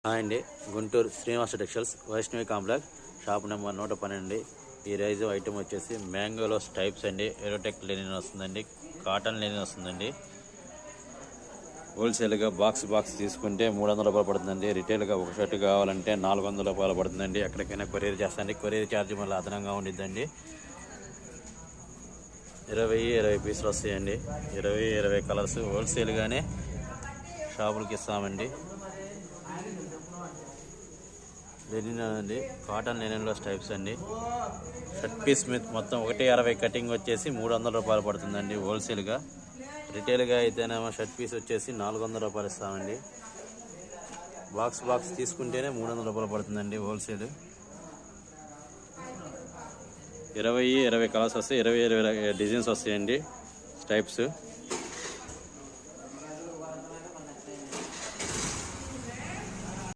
Hi అండి, Guntur Srinivasa textiles Vaishnavi complex shop number 112. ఈ rise item వచ్చేసి మ్యాంగోలో స్టైప్స్ అండి. ఎరోటెక్ లెనిన్ వస్తుందండి, కాటన్ లెనిన్ వస్తుందండి. హోల్సేల్గా బాక్స్ తీసుకుంటే 300 రూపాయలు పడుతుందండి. రిటైల్గా ఒక షర్ట్ కావాలంటే 400 రూపాయలు పడుతుందండి. ఎక్కడికైనా కొరియర్ చేస్తాండి. కొరియర్ ఛార్జ్ మళ్ళీ అదనంగా ఉండిద్దండి. 20 పీసులు వస్తాయండి. 20 కలర్స్ హోల్సేల్గానే షాపులకి ఇస్తామండి. లెనిన్ అండి, కాటన్ లెనిన్లో స్టైప్స్ అండి. షర్ట్ పీస్ మీద మొత్తం 160 కటింగ్ వచ్చేసి 300 రూపాయలు పడుతుందండి హోల్సేల్గా. రిటైల్గా అయితేనేమో షర్ట్ పీస్ వచ్చేసి 400 రూపాయలు ఇస్తామండి. బాక్స్ తీసుకుంటేనే 300 రూపాయలు పడుతుందండి హోల్సేల్. 20 కలర్స్ వస్తాయి, 20 డిజైన్స్ వస్తాయండి స్టైప్స్.